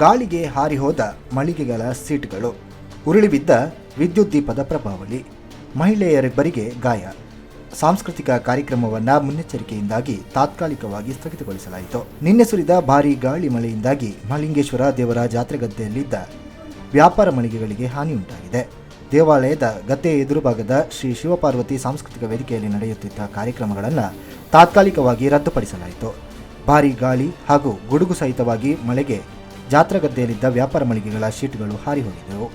ಗಾಳಿಗೆ ಹಾರಿಹೋದ ಮಳಿಗೆಗಳ ಸೀಟ್ಗಳು, ಉರುಳಿಬಿದ್ದ ವಿದ್ಯುತ್ ದೀಪದ ಪ್ರಭಾವಳಿ, ಮಹಿಳೆಯರಿಬ್ಬರಿಗೆ ಗಾಯ. ಸಾಂಸ್ಕೃತಿಕ ಕಾರ್ಯಕ್ರಮವನ್ನು ಮುನ್ನೆಚ್ಚರಿಕೆಯಿಂದಾಗಿ ತಾತ್ಕಾಲಿಕವಾಗಿ ಸ್ಥಗಿತಗೊಳಿಸಲಾಯಿತು. ನಿನ್ನೆ ಸುರಿದ ಭಾರೀ ಗಾಳಿ ಮಳೆಯಿಂದಾಗಿ ಮಹಲಿಂಗೇಶ್ವರ ದೇವರ ಜಾತ್ರೆಗದ್ದೆಯಲ್ಲಿದ್ದ ವ್ಯಾಪಾರ ಮಳಿಗೆಗಳಿಗೆ ಹಾನಿಯುಂಟಾಗಿದೆ. ದೇವಾಲಯದ ಗದ್ದೆಯ ಎದುರುಭಾಗದ ಶ್ರೀ ಶಿವಪಾರ್ವತಿ ಸಾಂಸ್ಕೃತಿಕ ವೇದಿಕೆಯಲ್ಲಿ ನಡೆಯುತ್ತಿದ್ದ ಕಾರ್ಯಕ್ರಮಗಳನ್ನು ತಾತ್ಕಾಲಿಕವಾಗಿ ರದ್ದುಪಡಿಸಲಾಯಿತು. ಭಾರೀ ಗಾಳಿ ಹಾಗೂ ಗುಡುಗು ಸಹಿತವಾಗಿ ಮಳೆಗೆ ಜಾತ್ರಾ ಗದ್ದೆಯಲ್ಲಿದ್ದ ವ್ಯಾಪಾರ ಮಳಿಗೆಗಳ ಶೀಟ್ಗಳು ಹಾರಿಹೋಗಿದ್ದವು.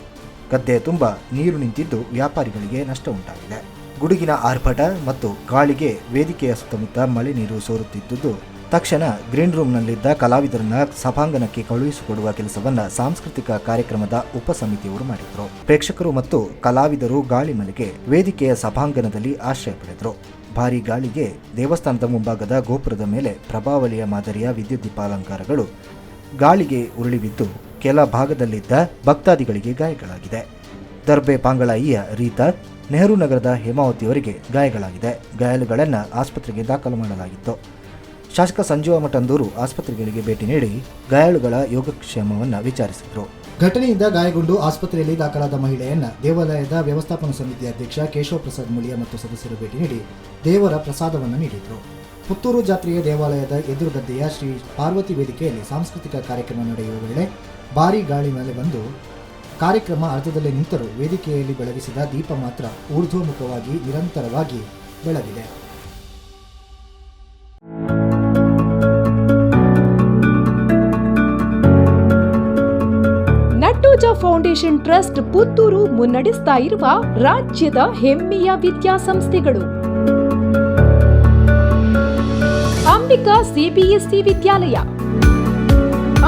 ಗದ್ದೆಯ ತುಂಬ ನೀರು ನಿಂತಿದ್ದು ವ್ಯಾಪಾರಿಗಳಿಗೆ ನಷ್ಟ ಉಂಟಾಗಿದೆ. ಗುಡುಗಿನ ಆರ್ಭಟ ಮತ್ತು ಗಾಳಿಗೆ ವೇದಿಕೆಯ ಸುತ್ತಮುತ್ತ ಮಳೆ ನೀರು ಸೋರುತ್ತಿದ್ದುದು ತಕ್ಷಣ ಗ್ರೀನ್ ರೂಮ್ನಲ್ಲಿದ್ದ ಕಲಾವಿದರನ್ನ ಸಭಾಂಗಣಕ್ಕೆ ಕಳುಹಿಸಿಕೊಡುವ ಕೆಲಸವನ್ನು ಸಾಂಸ್ಕೃತಿಕ ಕಾರ್ಯಕ್ರಮದ ಉಪಸಮಿತಿಯವರು ಮಾಡಿದರು. ಪ್ರೇಕ್ಷಕರು ಮತ್ತು ಕಲಾವಿದರು ಗಾಳಿ ಮಳೆಗೆ ವೇದಿಕೆಯ ಸಭಾಂಗಣದಲ್ಲಿ ಆಶ್ರಯ ಪಡೆದರು. ಭಾರೀ ಗಾಳಿಗೆ ದೇವಸ್ಥಾನದ ಮುಂಭಾಗದ ಗೋಪುರದ ಮೇಲೆ ಪ್ರಭಾವಳಿಯ ಮಾದರಿಯ ವಿದ್ಯುತ್ ದೀಪಾಲಂಕಾರಗಳು ಗಾಳಿಗೆ ಉರುಳಿಬಿದ್ದು ಕೆಲ ಭಾಗದಲ್ಲಿದ್ದ ಭಕ್ತಾದಿಗಳಿಗೆ ಗಾಯಗಳಾಗಿದೆ. ದರ್ಬೆ ಪಾಂಗಳಾಯಿಯ ರೀತಾ, ನೆಹರು ನಗರದ ಹೇಮಾವತಿಯವರಿಗೆ ಗಾಯಗಳಾಗಿದೆ. ಗಾಯಾಳುಗಳನ್ನು ಆಸ್ಪತ್ರೆಗೆ ದಾಖಲು ಮಾಡಲಾಗಿತ್ತು. ಶಾಸಕ ಸಂಜೀವ ಮಠಂದೂರು ಆಸ್ಪತ್ರೆಗಳಿಗೆ ಭೇಟಿ ನೀಡಿ ಗಾಯಾಳುಗಳ ಯೋಗಕ್ಷೇಮವನ್ನು ವಿಚಾರಿಸಿದರು. ಘಟನೆಯಿಂದ ಗಾಯಗೊಂಡು ಆಸ್ಪತ್ರೆಯಲ್ಲಿ ದಾಖಲಾದ ಮಹಿಳೆಯನ್ನ ದೇವಾಲಯದ ವ್ಯವಸ್ಥಾಪನಾ ಸಮಿತಿ ಅಧ್ಯಕ್ಷ ಕೇಶವ ಪ್ರಸಾದ್ ಮುಳಿಯ ಮತ್ತು ಸದಸ್ಯರು ಭೇಟಿ ನೀಡಿ ದೇವರ ಪ್ರಸಾದವನ್ನು ನೀಡಿದರು. ಪುತ್ತೂರು ಜಾತ್ರೆಯ ದೇವಾಲಯದ ಎದುರುಗದ್ದೆಯ ಶ್ರೀ ಪಾರ್ವತಿ ವೇದಿಕೆಯಲ್ಲಿ ಸಾಂಸ್ಕೃತಿಕ ಕಾರ್ಯಕ್ರಮ ನಡೆಯುವ ವೇಳೆ ಭಾರೀ ಗಾಳಿ ಮೇಲೆ ಬಂದು ಕಾರ್ಯಕ್ರಮ ಅರ್ಧದಲ್ಲೇ ನಿಂತರೂ ವೇದಿಕೆಯಲ್ಲಿ ಬೆಳಗಿಸಿದ ದೀಪ ಮಾತ್ರ ಊರ್ಧ್ವಮುಖವಾಗಿ ನಿರಂತರವಾಗಿ ಬೆಳಗಿದೆ. ನಟ್ಟೋಜ ಫೌಂಡೇಶನ್ ಟ್ರಸ್ಟ್ ಪುತ್ತೂರು ಮುನ್ನಡೆಸ್ತಾ ಇರುವ ರಾಜ್ಯದ ಹೆಮ್ಮೆಯ ವಿದ್ಯಾಸಂಸ್ಥೆಗಳು: ಅಂಬಿಕಾ ಸಿಬಿಎಸ್ಇ ವಿದ್ಯಾಲಯ,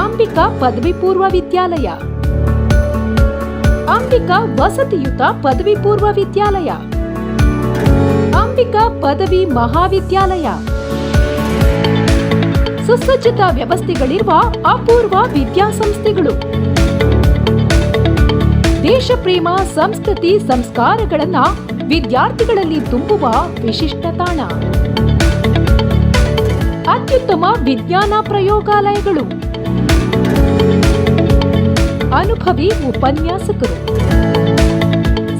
ಅಂಬಿಕಾ ಪದವಿ ಪೂರ್ವ ವಿದ್ಯಾಲಯ, ಅಂಬಿಕಾ ವಸತಿಯುತ ಪದವಿ ಪೂರ್ವ ವಿದ್ಯಾಲಯ, ಅಂಬಿಕಾ ಪದವಿ ಮಹಾವಿದ್ಯಾಲಯ. ಸುಸಜ್ಜಿತ ವ್ಯವಸ್ಥೆಗಳಿರುವ ಅಪೂರ್ವ ವಿದ್ಯಾಸಂಸ್ಥೆಗಳು. ದೇಶ ಪ್ರೇಮ, ಸಂಸ್ಕೃತಿ, ಸಂಸ್ಕಾರಗಳನ್ನ ವಿದ್ಯಾರ್ಥಿಗಳಲ್ಲಿ ತುಂಬುವ ವಿಶಿಷ್ಟ ತಾಣ. ಅತ್ಯುತ್ತಮ ವಿಜ್ಞಾನ ಪ್ರಯೋಗಾಲಯಗಳು, ಅನುಭವಿ ಉಪನ್ಯಾಸಕರು,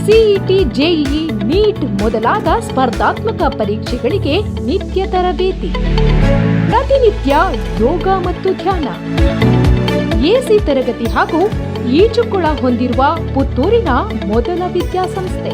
ಸಿಇಟಿ, ಜೆಇಇ, ನೀಟ್ ಮೊದಲಾದ ಸ್ಪರ್ಧಾತ್ಮಕ ಪರೀಕ್ಷೆಗಳಿಗೆ ನಿತ್ಯ ತರಬೇತಿ, ಪ್ರತಿನಿತ್ಯ ಯೋಗ ಮತ್ತು ಧ್ಯಾನ, ಎಸಿ ತರಗತಿ ಹಾಗೂ ಈಜುಕೊಳ ಹೊಂದಿರುವ ಪುತ್ತೂರಿನ ಮೊದಲ ವಿದ್ಯಾಸಂಸ್ಥೆ.